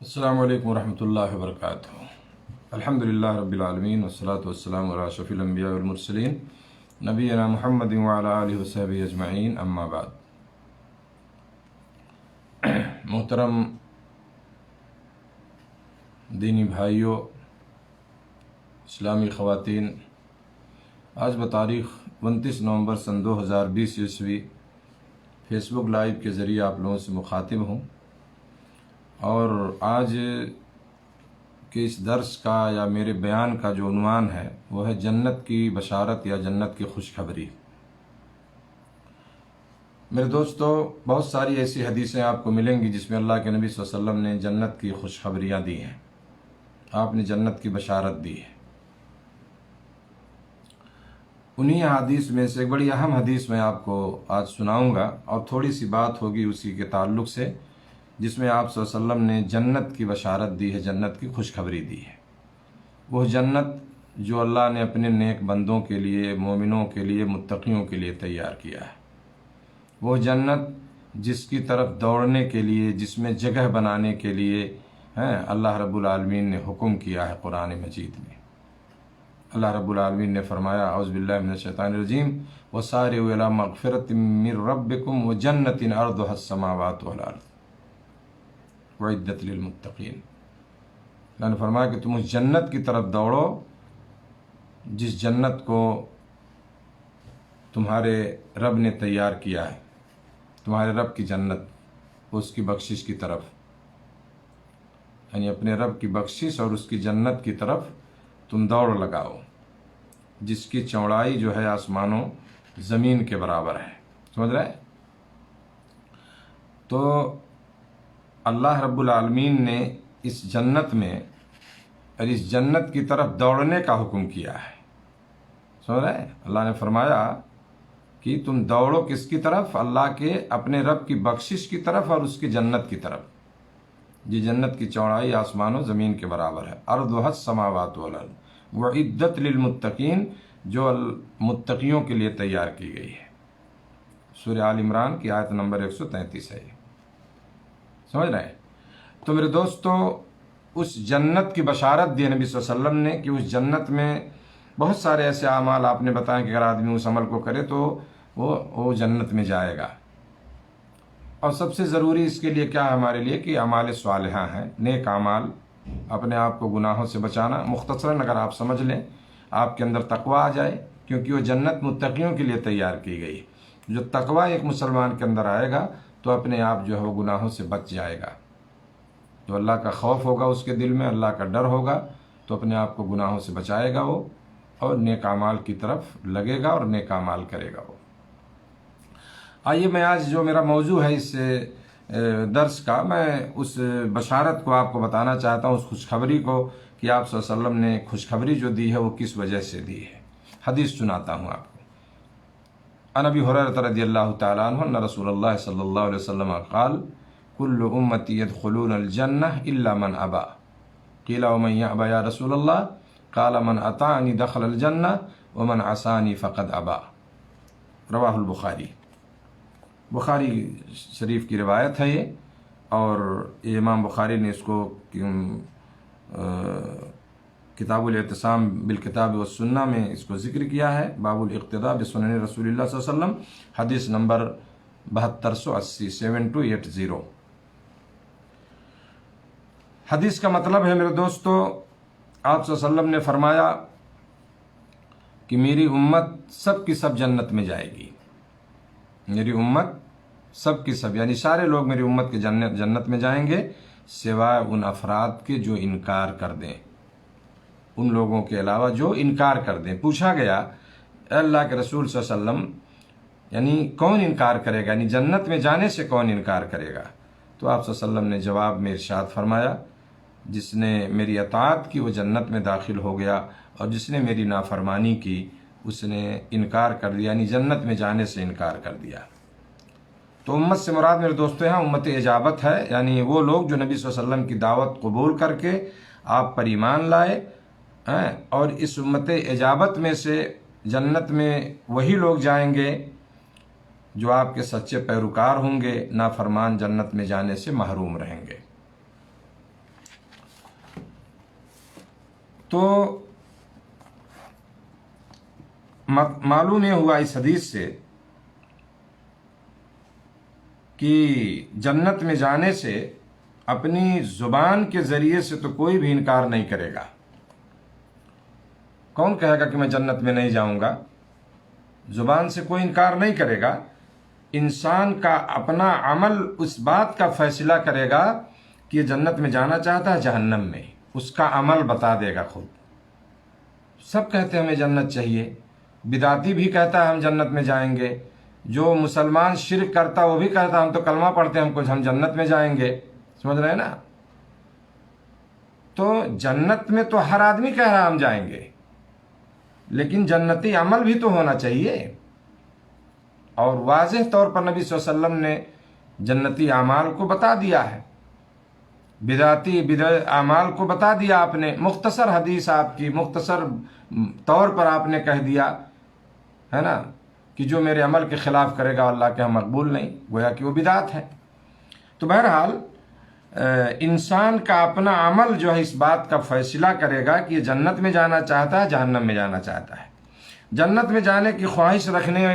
السلام علیکم ورحمۃ اللہ وبرکاتہ۔ الحمد للہ رب العالمین والصلاة والسلام علی اشرف الانبیاء والمرسلین نبینا محمد وعلی آلہ وصحبہ اجمعین، اما بعد۔ محترم دینی بھائیوں، اسلامی خواتین، آج بتاریخ 29 نومبر سن 2020 عیسوی فیس بک لائیو کے ذریعے آپ لوگوں سے مخاطب ہوں، اور آج کے اس درس کا یا میرے بیان کا جو عنوان ہے وہ ہے جنت کی بشارت یا جنت کی خوشخبری۔ میرے دوستو، بہت ساری ایسی حدیثیں آپ کو ملیں گی جس میں اللہ کے نبی صلی اللہ علیہ وسلم نے جنت کی خوشخبریاں دی ہیں، آپ نے جنت کی بشارت دی ہے۔ انہی حدیث میں سے ایک بڑی اہم حدیث میں آپ کو آج سناؤں گا، اور تھوڑی سی بات ہوگی اسی کے تعلق سے، جس میں آپ صلی اللہ علیہ وسلم نے جنت کی بشارت دی ہے، جنت کی خوشخبری دی ہے۔ وہ جنت جو اللہ نے اپنے نیک بندوں کے لیے، مومنوں کے لیے، متقیوں کے لیے تیار کیا ہے، وہ جنت جس کی طرف دوڑنے کے لیے، جس میں جگہ بنانے کے لیے اللہ رب العالمین نے حکم کیا ہے قرآن مجید میں۔ اللہ رب العالمین نے فرمایا، اعوذ باللہ من الشیطان الرجیم، وَسَارِعُوا إِلَىٰ مَغْفِرَةٍ مِّن رَّبِّكُمْ وَجَنَّةٍ عَرْضُهَا السَّمَاوَاتُ وَالْأَرْضُ وَعِدَّتْ لِلْمُتَّقِينَ۔ اللہ نے فرمایا کہ تم اس جنت کی طرف دوڑو جس جنت کو تمہارے رب نے تیار کیا ہے، تمہارے رب کی جنت، اس کی بخشش کی طرف، یعنی اپنے رب کی بخشش اور اس کی جنت کی طرف تم دوڑ لگاؤ، جس کی چوڑائی جو ہے آسمانوں زمین کے برابر ہے۔ سمجھ رہے؟ تو اللہ رب العالمین نے اس جنت میں اور اس جنت کی طرف دوڑنے کا حکم کیا ہے۔ سمجھ رہے؟ اللہ نے فرمایا کہ تم دوڑو کس کی طرف؟ اللہ کے اپنے رب کی بخشش کی طرف اور اس کی جنت کی طرف، جی جنت کی چوڑائی آسمان و زمین کے برابر ہے۔ عرضها السماوات والارض وعدت للمتقین، جو متقیوں کے لیے تیار کی گئی ہے۔ سورہ آل عمران کی آیت نمبر 133 ہے۔ سمجھ رہے ہیں؟ تو میرے دوستو، اس جنت کی بشارت دی نبی صلی اللہ علیہ وسلم نے کہ اس جنت میں بہت سارے ایسے اعمال آپ نے بتائیں کہ اگر آدمی اس عمل کو کرے تو وہ جنت میں جائے گا۔ اور سب سے ضروری اس کے لیے کیا ہے ہمارے لیے کہ اعمال صالحہ ہیں، نیک اعمال، اپنے آپ کو گناہوں سے بچانا۔ مختصراً اگر آپ سمجھ لیں، آپ کے اندر تقویٰ آ جائے، کیونکہ وہ جنت متقیوں کے لیے تیار کی گئی۔ جو تقویٰ ایک مسلمان کے اندر آئے گا تو اپنے آپ جو ہے وہ گناہوں سے بچ جائے گا۔ جو اللہ کا خوف ہوگا اس کے دل میں، اللہ کا ڈر ہوگا، تو اپنے آپ کو گناہوں سے بچائے گا وہ، اور نیک اعمال کی طرف لگے گا اور نیک اعمال کرے گا وہ۔ آئیے، میں آج جو میرا موضوع ہے اس درس کا، میں اس بشارت کو آپ کو بتانا چاہتا ہوں، اس خوشخبری کو، کہ آپ صلی اللہ علیہ وسلم نے خوشخبری جو دی ہے وہ کس وجہ سے دی ہے۔ حدیث سناتا ہوں آپ کو۔ عن ابی ہریرہ رضی اللہ تعالی عنہ ان رسول اللہ صلی اللہ علیہ وسلم قال کل امتی يدخلون الجنہ الا من ابا قیل ومن یأبى یا رسول اللہ قال من اطاعنی دخل الجنہ ومن عصانی فقد ابا۔ رواہ البخاری۔ بخاری شریف کی روایت ہے یہ، اور یہ امام بخاری نے اس کو کتاب الاعتصام بالکتاب والسنہ میں اس کو ذکر کیا ہے، باب الاقتداء بسنن رسول اللہ صلی اللہ علیہ وسلم، حدیث نمبر 7280 7280۔ حدیث کا مطلب ہے میرے دوستو، آپ صلی اللہ علیہ وسلم نے فرمایا کہ میری امت سب کی سب جنت میں جائے گی۔ میری امت سب کی سب، یعنی سارے لوگ میری امت کے جنت میں جائیں گے، سوائے ان افراد کے جو انکار کر دیں، ان لوگوں کے علاوہ جو انکار کر دیں۔ پوچھا گیا، اے اللہ کے رسول صلی اللہ علیہ وسلم، یعنی کون انکار کرے گا، یعنی جنت میں جانے سے کون انکار کرے گا؟ تو آپ صلی اللہ علیہ وسلم نے جواب میں ارشاد فرمایا، جس نے میری اطاعت کی وہ جنت میں داخل ہو گیا، اور جس نے میری نافرمانی کی اس نے انکار کر دیا، یعنی جنت میں جانے سے انکار کر دیا۔ تو امت سے مراد میرے دوستو یہاں امت اجابت ہے، یعنی وہ لوگ جو نبی صلی اللہ علیہ وسلم کی دعوت قبول کر کے آپ پر ایمان لائے، اور اس امت اجابت میں سے جنت میں وہی لوگ جائیں گے جو آپ کے سچے پیروکار ہوں گے، نافرمان جنت میں جانے سے محروم رہیں گے۔ تو معلوم یہ ہوا اس حدیث سے کہ جنت میں جانے سے اپنی زبان کے ذریعے سے تو کوئی بھی انکار نہیں کرے گا. کون کہے گا کہ میں جنت میں نہیں جاؤں گا؟ زبان سے کوئی انکار نہیں کرے گا. انسان کا اپنا عمل اس بات کا فیصلہ کرے گا کہ یہ جنت میں جانا چاہتا ہے جہنم میں، اس کا عمل بتا دے گا خود. سب کہتے ہیں ہمیں جنت چاہیے، بدعتی بھی کہتا ہے ہم جنت میں جائیں گے، جو مسلمان شرک کرتا وہ بھی کہتا ہم تو کلمہ پڑھتے ہیں ہم جنت میں جائیں گے. سمجھ رہے ہیں نا؟ تو جنت میں تو ہر آدمی کہہ رہا ہم جائیں گے، لیکن جنتی عمل بھی تو ہونا چاہیے. اور واضح طور پر نبی صلی اللہ علیہ وسلم نے جنتی اعمال کو بتا دیا ہے، بدعتی اعمال کو بتا دیا آپ نے. مختصر حدیث آپ کی، مختصر طور پر آپ نے کہہ دیا ہے نا کہ جو میرے عمل کے خلاف کرے گا اللہ کے ہاں مقبول نہیں، گویا کہ وہ بدعت ہے. تو بہرحال انسان کا اپنا عمل جو ہے اس بات کا فیصلہ کرے گا کہ یہ جنت میں جانا چاہتا ہے جہنم میں جانا چاہتا ہے. جنت میں جانے کی خواہش رکھنے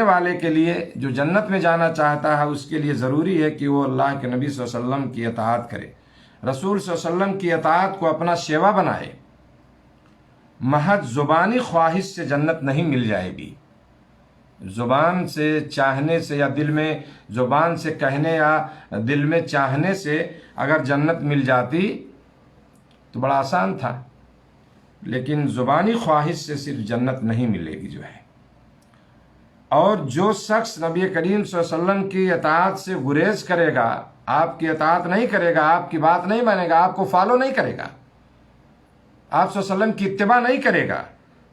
والے کے لیے جو جنت میں جانا چاہتا ہے اس کے لیے ضروری ہے کہ وہ اللہ کے نبی صلی اللہ علیہ وسلم کی اطاعت کرے، رسول صلی اللہ علیہ وسلم کی اطاعت کو اپنا شیوا بنائے. محض زبانی خواہش سے جنت نہیں مل جائے گی. زبان سے چاہنے سے یا دل میں، زبان سے کہنے یا دل میں چاہنے سے اگر جنت مل جاتی تو بڑا آسان تھا، لیکن زبانی خواہش سے صرف جنت نہیں ملے گی جو ہے. اور جو شخص نبی کریم صلی اللہ علیہ وسلم کی اطاعت سے گریز کرے گا، آپ کی اطاعت نہیں کرے گا، آپ کی بات نہیں مانے گا، آپ کو فالو نہیں کرے گا، آپ صلی اللہ علیہ وسلم کی اتباع نہیں کرے گا،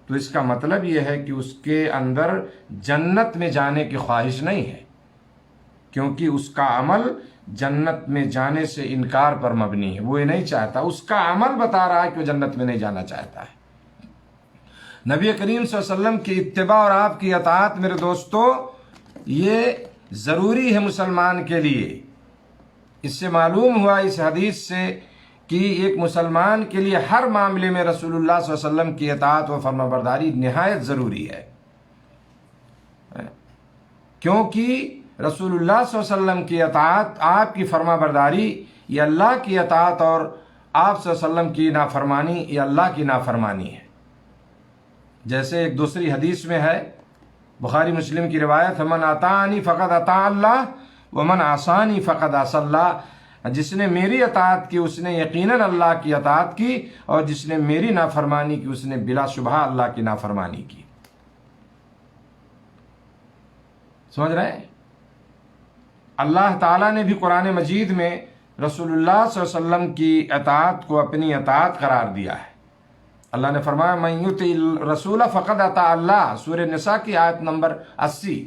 تو اس کا مطلب یہ ہے کہ اس کے اندر جنت میں جانے کی خواہش نہیں ہے، کیونکہ اس کا عمل جنت میں جانے سے انکار پر مبنی ہے. وہ یہ نہیں چاہتا، اس کا عمل بتا رہا ہے کہ وہ جنت میں نہیں جانا چاہتا ہے. نبی کریم صلی اللہ علیہ وسلم کی اتباع اور آپ کی اطاعت میرے دوستو یہ ضروری ہے مسلمان کے لیے. اس سے معلوم ہوا اس حدیث سے کہ ایک مسلمان کے لیے ہر معاملے میں رسول اللہ صلی اللہ علیہ وسلم کی اطاعت و فرمانبرداری نہایت ضروری ہے، کیونکہ رسول اللہ صلی اللہ علیہ وسلم کی اطاعت، آپ کی فرمانبرداری یہ اللہ کی اطاعت، اور آپ صلی اللہ علیہ وسلم کی نافرمانی یہ اللہ کی نافرمانی ہے. جیسے ایک دوسری حدیث میں ہے، بخاری مسلم کی روایت ہے، من اطاعنی فقد اطاع اللہ ومن عصانی فقد عصی اللہ. جس نے میری اطاعت کی اس نے یقیناً اللہ کی اطاعت کی، اور جس نے میری نافرمانی کی اس نے بلا شبہ اللہ کی نافرمانی کی. سمجھ رہے ہیں؟ اللہ تعالیٰ نے بھی قرآن مجید میں رسول اللہ صلی اللہ علیہ وسلم کی اطاعت کو اپنی اطاعت قرار دیا ہے. اللہ نے فرمایا من یطع الرسول فقد اطاع اللہ، سورہ نساء کی آیت نمبر 80.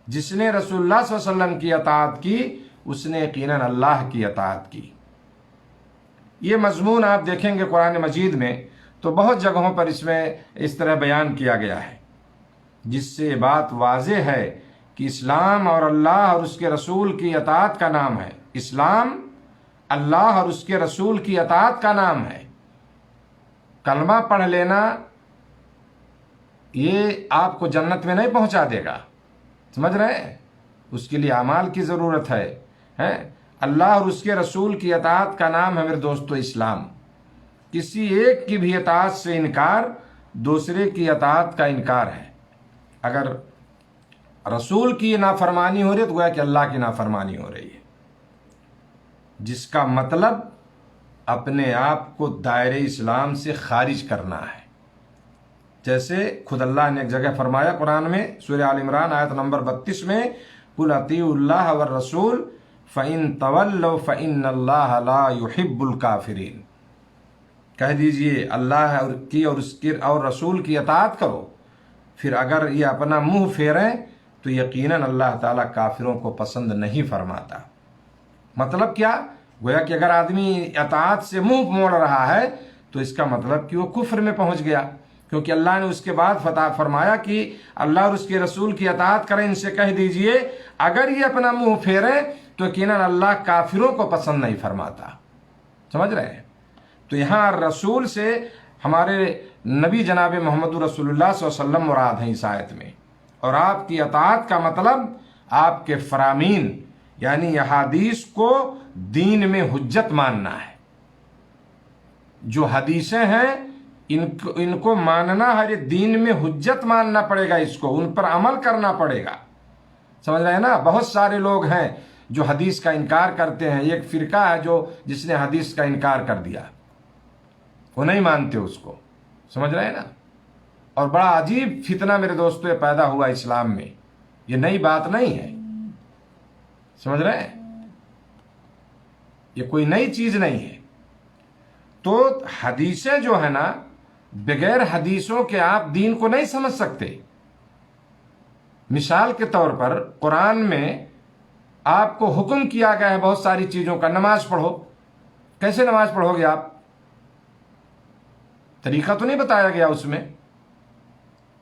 جس نے رسول اللہ صلی اللہ علیہ وسلم کی اطاعت کی اس نے یقیناً اللہ کی اطاعت کی. یہ مضمون آپ دیکھیں گے قرآن مجید میں تو بہت جگہوں پر اس میں اس طرح بیان کیا گیا ہے، جس سے یہ بات واضح ہے کہ اسلام اور اللہ اور اس کے رسول کی اطاعت کا نام ہے. اسلام اللہ اور اس کے رسول کی اطاعت کا نام ہے. کلمہ پڑھ لینا یہ آپ کو جنت میں نہیں پہنچا دے گا، سمجھ رہے ہیں؟ اس کے لیے اعمال کی ضرورت ہے. اللہ اور اس کے رسول کی اطاعت کا نام ہے میرے دوستو اسلام. کسی ایک کی بھی اطاعت سے انکار دوسرے کی اطاعت کا انکار ہے. اگر رسول کی نافرمانی ہو رہی ہے تو گویا کہ اللہ کی نافرمانی ہو رہی ہے، جس کا مطلب اپنے آپ کو دائرہ اسلام سے خارج کرنا ہے. جیسے خود اللہ نے ایک جگہ فرمایا قرآن میں سورہ آل عمران آیت نمبر 32 میں، قُلْ اطیعوا اللَّهَ وَالرَّسُولَ فَإِن تَوَلَّوْا فَإِنَّ اللَّهَ لَا يُحِبُّ الْكَافِرِينَ. کہہ دیجئے اللہ کی اور اس کے اور رسول کی اطاعت کرو، پھر اگر یہ اپنا منہ پھیریں تو یقیناً اللہ تعالیٰ کافروں کو پسند نہیں فرماتا. مطلب کیا؟ گویا کہ اگر آدمی اطاعت سے منہ موڑ رہا ہے تو اس کا مطلب کہ وہ کفر میں پہنچ گیا، کیونکہ اللہ نے اس کے بعد فرمایا کہ اللہ اور اس کے رسول کی اطاعت کریں. ان سے کہہ دیجئے اگر یہ اپنا منہ پھیریں تو یقیناً اللہ کافروں کو پسند نہیں فرماتا. سمجھ رہے ہیں؟ تو یہاں رسول سے ہمارے نبی جناب محمد رسول اللہ صلی اللہ علیہ وسلم مراد ہیں اس آیت میں، اور آپ کی اطاعت کا مطلب آپ کے فرامین یعنی احادیث کو دین میں حجت ماننا ہے۔ جو حدیثیں ہیں ان کو ماننا ہے، دین میں حجت ماننا پڑے گا، اس کو ان پر عمل کرنا پڑے گا، سمجھ رہے ہیں نا۔ بہت سارے لوگ ہیں جو حدیث کا انکار کرتے ہیں، ایک فرقہ ہے جس نے حدیث کا انکار کر دیا، وہ نہیں مانتے اس کو، سمجھ رہے ہیں نا۔ اور بڑا عجیب فتنہ میرے دوستو یہ پیدا ہوا اسلام میں، یہ نئی بات نہیں ہے، سمجھ رہے ہیں، یہ کوئی نئی چیز نہیں ہے۔ تو حدیثیں جو ہے نا، بغیر حدیثوں کے آپ دین کو نہیں سمجھ سکتے۔ مثال کے طور پر قرآن میں آپ کو حکم کیا گیا ہے بہت ساری چیزوں کا، نماز پڑھو، کیسے نماز پڑھو گے آپ؟ طریقہ تو نہیں بتایا گیا اس میں،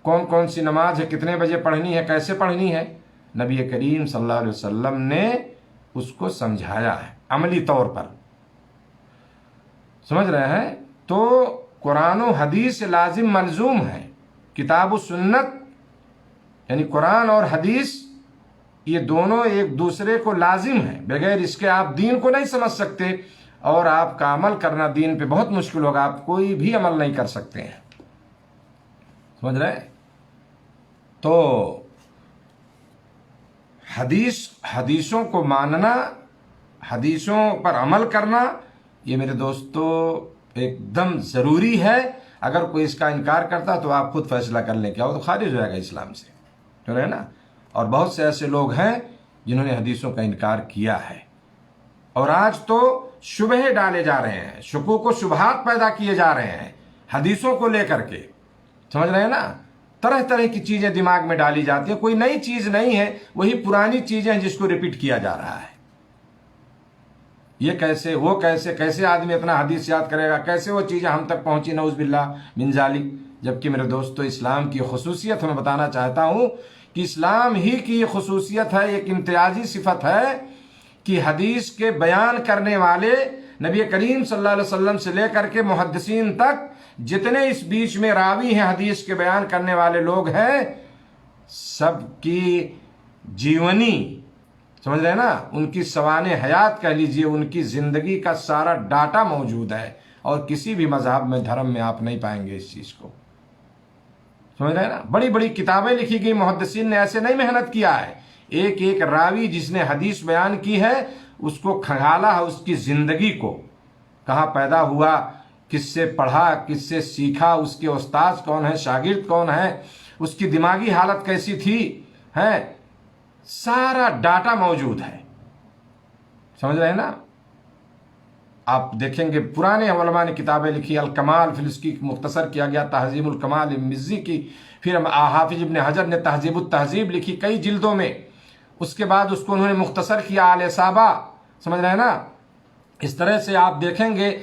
کون کون سی نماز ہے، کتنے بجے پڑھنی ہے، کیسے پڑھنی ہے، نبی کریم صلی اللہ علیہ وسلم نے اس کو سمجھایا ہے عملی طور پر، سمجھ رہے ہیں۔ تو قرآن و حدیث لازم ملزوم ہے، کتاب و سنت یعنی قرآن اور حدیث یہ دونوں ایک دوسرے کو لازم ہیں، بغیر اس کے آپ دین کو نہیں سمجھ سکتے، اور آپ کا عمل کرنا دین پہ بہت مشکل ہوگا، آپ کوئی بھی عمل نہیں کر سکتے ہیں، سمجھ رہے ہیں۔ تو حدیثوں کو ماننا، حدیثوں پر عمل کرنا، یہ میرے دوستو ایک دم ضروری ہے۔ اگر کوئی اس کا انکار کرتا تو آپ خود فیصلہ کر لیں، کیا وہ تو خارج ہو جائے گا اسلام سے، جو ہے نا۔ اور بہت سے ایسے لوگ ہیں جنہوں نے حدیثوں کا انکار کیا ہے، اور آج تو شبہے ڈالے جا رہے ہیں، شکوک و شبہات پیدا کیے جا رہے ہیں حدیثوں کو لے کر کے، سمجھ رہے ہیں نا۔ طرح طرح کی چیزیں دماغ میں ڈالی جاتی ہیں، کوئی نئی چیز نہیں ہے، وہی پرانی چیزیں ہیں جس کو ریپیٹ کیا جا رہا ہے۔ یہ کیسے، وہ کیسے، کیسے آدمی اپنا حدیث یاد کرے گا، کیسے وہ چیزیں ہم تک پہنچی، نعوذ باللہ من ذالک۔ جبکہ میرے دوستو اسلام کی خصوصیت میں بتانا چاہتا ہوں کہ اسلام ہی کی یہ خصوصیت ہے، ایک امتیازی صفت ہے کہ حدیث کے بیان کرنے والے نبی کریم صلی اللہ علیہ وسلم سے لے کر کے محدثین تک جتنے اس بیچ میں راوی ہیں، حدیث کے بیان کرنے والے لوگ ہیں، سب کی جیونی، سمجھ رہے ہیں نا، ان کی سوانح حیات کہہ لیجئے، ان کی زندگی کا سارا ڈاٹا موجود ہے، اور کسی بھی مذہب میں، دھرم میں آپ نہیں پائیں گے اس چیز کو، سمجھ رہے ہیں نا۔ بڑی بڑی کتابیں لکھی گئی، محدثین نے ایسے نہیں محنت کیا ہے، ایک ایک راوی جس نے حدیث بیان کی ہے اس کو کھنگالا ہے، اس کی زندگی کو، کہاں پیدا ہوا، کس سے پڑھا، کس سے سیکھا، اس کے استاذ کون ہیں، شاگرد کون ہیں، اس کی دماغی حالت کیسی تھی، سارا ڈاٹا موجود ہے، سمجھ رہے ہیں نا۔ آپ دیکھیں گے پرانے علماء نے کتابیں لکھی، الکمال پھر اس کی مختصر کیا گیا تہذیب الکمال مزی کی، پھر حافظ ابن حجر نے تہذیب التہذیب لکھی کئی جلدوں میں، اس کے بعد اس کو انہوں نے مختصر کیا الاصابہ، سمجھ رہے ہیں نا۔ اس طرح سے آپ دیکھیں گے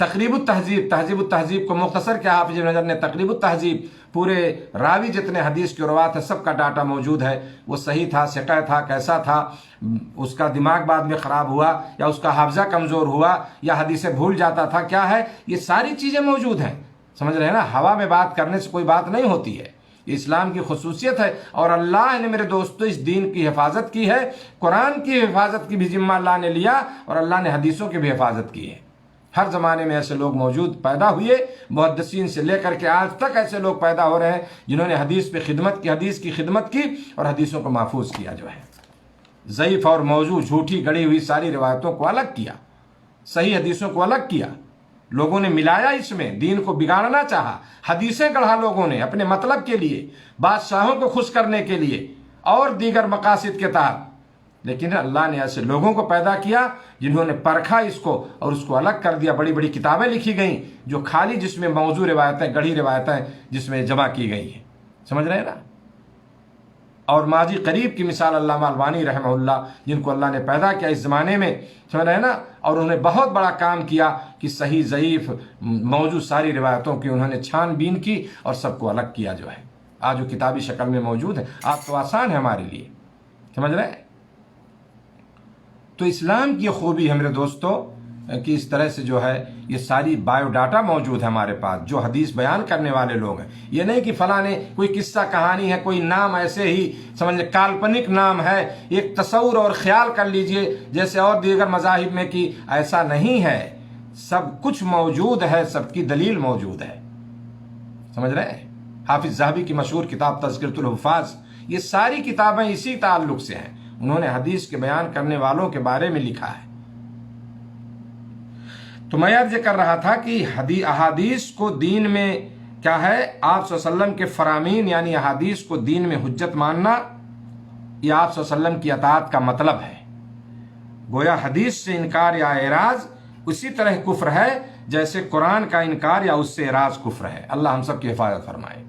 تقریب التہذیب، تہذیب التہذیب کو مختصر کیا حافظ ابن حجر نے، تقریب التہذیب، پورے راوی جتنے حدیث کی روایت ہے سب کا ڈاٹا موجود ہے، وہ صحیح تھا، ثقہ تھا، کیسا تھا، اس کا دماغ بعد میں خراب ہوا یا اس کا حافظہ کمزور ہوا یا حدیثیں بھول جاتا تھا، کیا ہے، یہ ساری چیزیں موجود ہیں، سمجھ رہے ہیں نا۔ ہوا میں بات کرنے سے کوئی بات نہیں ہوتی ہے، یہ اسلام کی خصوصیت ہے، اور اللہ نے میرے دوستو اس دین کی حفاظت کی ہے، قرآن کی حفاظت کی بھی ذمہ اللہ نے لیا، اور اللہ نے حدیثوں کی بھی حفاظت کی ہے۔ ہر زمانے میں ایسے لوگ موجود پیدا ہوئے، محدثین سے لے کر کے آج تک ایسے لوگ پیدا ہو رہے ہیں جنہوں نے حدیث پہ خدمت کی، حدیث کی خدمت کی، اور حدیثوں کو محفوظ کیا، جو ہے ضعیف اور موضوع، جھوٹی گڑی ہوئی ساری روایتوں کو الگ کیا، صحیح حدیثوں کو الگ کیا۔ لوگوں نے ملایا، اس میں دین کو بگاڑنا چاہا، حدیثیں گڑھا لوگوں نے اپنے مطلب کے لیے، بادشاہوں کو خوش کرنے کے لیے اور دیگر مقاصد کے تحت، لیکن اللہ نے ایسے لوگوں کو پیدا کیا جنہوں نے پرکھا اس کو اور اس کو الگ کر دیا۔ بڑی بڑی کتابیں لکھی گئیں جو خالی جس میں موضوع روایتیں، گڑھی روایتیں جس میں جمع کی گئی ہیں، سمجھ رہے ہیں نا۔ اور ماضی قریب کی مثال علامہ البانی رحمہ اللہ، جن کو اللہ نے پیدا کیا اس زمانے میں، سمجھ رہے ہیں نا، اور انہوں نے بہت بڑا کام کیا کہ صحیح ضعیف موجود ساری روایتوں کی انہوں نے چھان بین کی اور سب کو الگ کیا، جو ہے آج وہ کتابی شکل میں موجود ہے، آپ تو آسان ہے ہمارے لیے، سمجھ رہے ہیں۔ تو اسلام کی خوبی ہے میرے دوستو، کہ اس طرح سے جو ہے یہ ساری بایو ڈاٹا موجود ہے ہمارے پاس جو حدیث بیان کرنے والے لوگ ہیں. یہ نہیں کہ فلاں نے کوئی قصہ کہانی ہے، کوئی نام ایسے ہی سمجھ لیں کالپنک نام ہے، ایک تصور اور خیال کر لیجئے جیسے اور دیگر مذاہب میں، کہ ایسا نہیں ہے. سب کچھ موجود ہے، سب کی دلیل موجود ہے. سمجھ رہے ہیں؟ حافظ ذہبی کی مشہور کتاب تذکرۃ الحفاظ، یہ ساری کتابیں اسی تعلق سے ہیں. انہوں نے حدیث کے بیان کرنے والوں کے بارے میں لکھا ہے. تو میں عرض کر رہا تھا کہ احادیث کو دین میں کیا ہے، آپ صلی اللہ علیہ وسلم کے فرامین یعنی احادیث کو دین میں حجت ماننا، یہ آپ صلی اللہ علیہ وسلم کی اطاعت کا مطلب ہے. گویا حدیث سے انکار یا اعراض اسی طرح کفر ہے جیسے قرآن کا انکار یا اس سے اعراض کفر ہے. اللہ ہم سب کی حفاظت فرمائے.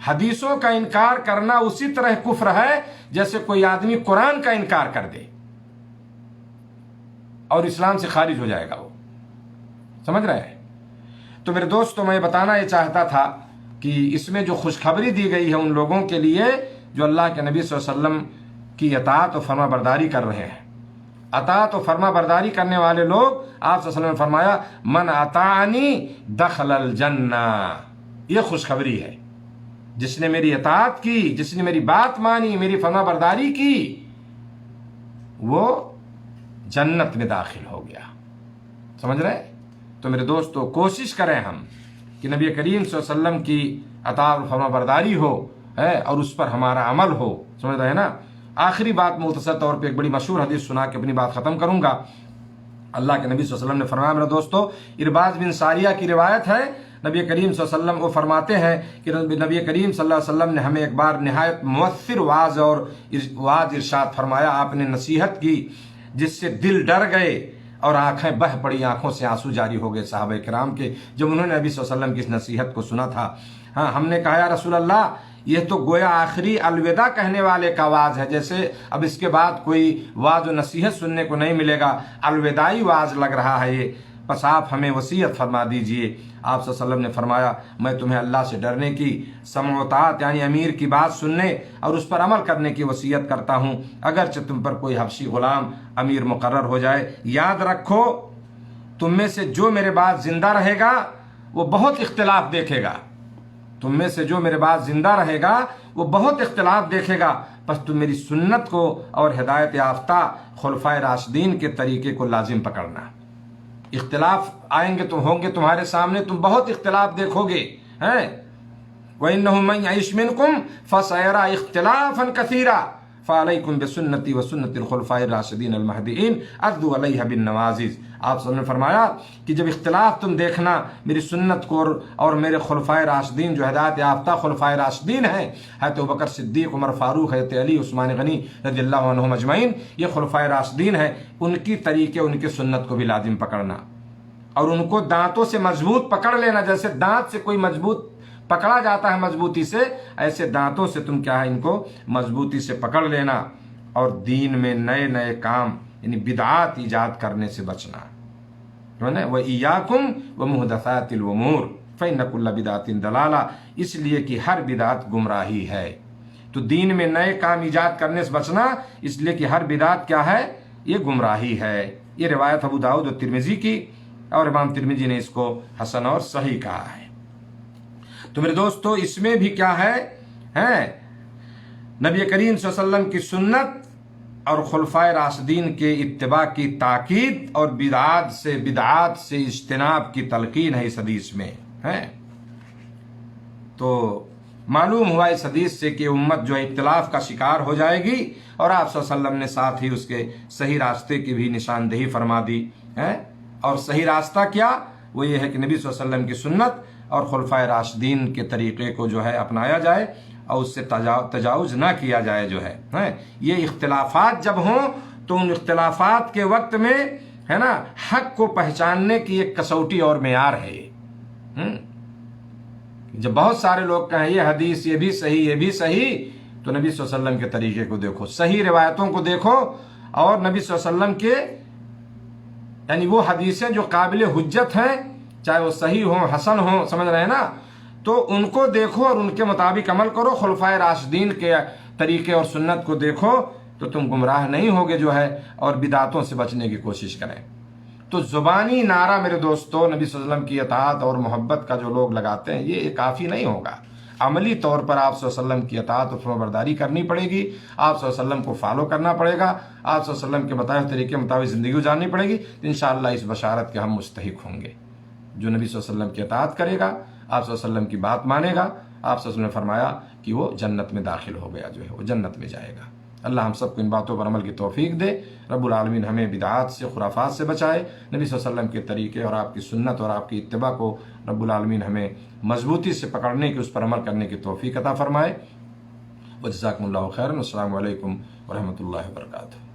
حدیثوں کا انکار کرنا اسی طرح کفر ہے جیسے کوئی آدمی قرآن کا انکار کر دے اور اسلام سے خارج ہو جائے گا وہ. سمجھ رہے ہیں؟ تو میرے دوستو، میں بتانا یہ چاہتا تھا کہ اس میں جو خوشخبری دی گئی ہے ان لوگوں کے لیے جو اللہ کے نبی صلی اللہ علیہ وسلم کی اطاعت و فرما برداری کر رہے ہیں. اطاعت و فرما برداری کرنے والے لوگ، آپ صلی اللہ علیہ وسلم نے فرمایا من اطاعنی دخل الجنہ. یہ خوشخبری ہے. جس نے میری اطاعت کی، جس نے میری بات مانی، میری فرما برداری کی، وہ جنت میں داخل ہو گیا. سمجھ رہے؟ تو میرے دوستو، کوشش کریں ہم کہ نبی کریم صلی اللہ علیہ وسلم کی اطاعت و فرما برداری ہو اور اس پر ہمارا عمل ہو. سمجھ رہے ہیں نا؟ آخری بات مختصر طور پہ ایک بڑی مشہور حدیث سنا کے اپنی بات ختم کروں گا. اللہ کے نبی صلی اللہ علیہ وسلم نے فرمایا، میرے دوستو، ارباز بن ساریہ کی روایت ہے، نبی کریم صلی اللہ علیہ وسلم وہ فرماتے ہیں کہ نبی کریم صلی اللہ علیہ وسلم نے ہمیں ایک بار نہایت مؤثر واعظ ارشاد فرمایا. آپ نے نصیحت کی جس سے دل ڈر گئے اور آنکھیں بہہ پڑی، آنکھوں سے آنسو جاری ہو گئے صحابہ کرام کے جب انہوں نے نبی صلی اللہ علیہ وسلم کی اس نصیحت کو سنا تھا. ہاں، ہم نے کہا یا رسول اللہ، یہ تو گویا آخری الوداع کہنے والے کا واعظ ہے، جیسے اب اس کے بعد کوئی واعظ و نصیحت سننے کو نہیں ملے گا، الوداعی واعظ لگ رہا ہے یہ. بس آپ ہمیں وصیت فرما دیجئے. آپ صلی اللہ علیہ وسلم نے فرمایا، میں تمہیں اللہ سے ڈرنے کی، سمع و طاعت یعنی امیر کی بات سننے اور اس پر عمل کرنے کی وصیت کرتا ہوں، اگرچہ تم پر کوئی حبشی غلام امیر مقرر ہو جائے. یاد رکھو، تم میں سے جو میرے بعد زندہ رہے گا وہ بہت اختلاف دیکھے گا. تم میں سے جو میرے بعد زندہ رہے گا وہ بہت اختلاف دیکھے گا. بس تم میری سنت کو اور ہدایت یافتہ خلفائے راشدین کے طریقے کو لازم پکڑنا. اختلاف آئیں گے تو ہوں گے تمہارے سامنے، تم بہت اختلاف دیکھو گے. وَإِنَّهُ مَن يَعِشْ مِنكُمْ فَسَيَرَىٰ اخْتِلَافًا كَثِيرًا فَعَلَيْكُمْ بِسُنَّتِي وَسُنَّتِ الْخُلَفَاءِ الرَّاشِدِينَ الْمَهْدِيِّينَ عَضُّوا عَلَيْهَا بِالنَّوَاجِذِ. آپ صلی اللہ علیہ وسلم نے فرمایا کہ جب اختلاف تم دیکھنا میری سنت کو اور میرے خلفائے راشدین جو ہدایت یافتہ خلفائے راشدین ہیں، حضرت ابوبکر صدیق، عمر فاروق، حضرت علی، عثمان غنی رضی اللہ عنہم اجمعین، یہ خلفائے راشدین ہیں، ان کی طریقے، ان کی سنت کو بھی لازم پکڑنا اور ان کو دانتوں سے مضبوط پکڑ لینا. جیسے دانت سے کوئی مضبوط پکڑا جاتا ہے مضبوطی سے، ایسے دانتوں سے تم کیا ہے ان کو مضبوطی سے پکڑ لینا اور دین میں نئے نئے کام یعنی بدعات ایجاد کرنے سے بچنا. وَإِيَّاكُمْ وَمُحْدَثَاتِ الْأُمُورِ فَإِنَّ كُلَّ بِدْعَةٍ ضَلَالَةٍ، اس لیے کہ ہر بدعت گمراہی ہے. تو دین میں نئے کام ایجاد کرنے سے بچنا، اس لیے کہ ہر بدعت کیا ہے؟ یہ گمراہی ہے. یہ روایت ابو داؤد و ترمذی کی، اور امام ترمذی نے اس کو حسن اور صحیح کہا ہے. تو میرے دوستو، اس میں بھی کیا ہے نبی کریم صلی اللہ علیہ وسلم کی سنت اور خلفائے راشدین کے اتباع کی تاکید اور بدعات سے اجتناب کی تلقین ہے اس حدیث میں. تو معلوم ہوا اس حدیث سے کہ امت جو اختلاف کا شکار ہو جائے گی، اور آپ صلی اللہ علیہ وسلم نے ساتھ ہی اس کے صحیح راستے کی بھی نشاندہی فرما دی. اور صحیح راستہ کیا؟ وہ یہ ہے کہ نبی صلی اللہ علیہ وسلم کی سنت اور خلفائے راشدین کے طریقے کو جو ہے اپنایا جائے اور اس سے تجاوز نہ کیا جائے. جو ہے یہ اختلافات جب ہوں تو ان اختلافات کے وقت میں ہے نا حق کو پہچاننے کی ایک کسوٹی اور معیار ہے. جب بہت سارے لوگ کہیں یہ حدیث یہ بھی صحیح، یہ بھی صحیح، تو نبی صلی اللہ علیہ وسلم کے طریقے کو دیکھو، صحیح روایتوں کو دیکھو، اور نبی صلی اللہ علیہ وسلم کے یعنی وہ حدیثیں جو قابل حجت ہیں، چاہے وہ صحیح ہوں، حسن ہوں، سمجھ رہے ہیں نا، تو ان کو دیکھو اور ان کے مطابق عمل کرو. خلفائے راشدین کے طریقے اور سنت کو دیکھو تو تم گمراہ نہیں ہوگے جو ہے، اور بدعتوں سے بچنے کی کوشش کریں. تو زبانی نعرہ میرے دوستوں نبی صلی اللہ علیہ وسلم کی اطاعت اور محبت کا جو لوگ لگاتے ہیں یہ کافی نہیں ہوگا. عملی طور پر آپ صلی اللہ علیہ وسلم کی اطاعت اور فرمانبرداری کرنی پڑے گی. آپ صلی اللہ علیہ وسلم کو فالو کرنا پڑے گا. آپ صلی اللہ علیہ وسلم کے بتائے ہوئے طریقے مطابق زندگی گزارنی پڑے گی. انشاءاللہ اس بشارت کے ہم مستحق ہوں گے. جو نبی صلی اللہ علیہ وسلم کی اطاعت کرے گا، آپ صلی اللہ علیہ وسلم کی بات مانے گا، آپ صلی اللہ علیہ وسلم نے فرمایا کہ وہ جنت میں داخل ہو گیا، جو ہے وہ جنت میں جائے گا. اللہ ہم سب کو ان باتوں پر عمل کی توفیق دے. رب العالمین ہمیں بدعات سے، خرافات سے بچائے. نبی صلی اللہ علیہ وسلم کے طریقے اور آپ کی سنت اور آپ کی اتباع کو رب العالمین ہمیں مضبوطی سے پکڑنے کی، اس پر عمل کرنے کی توفیق عطا فرمائے. وجزاکم اللہ خیرا. السلام علیکم ورحمۃ اللہ وبرکاتہ.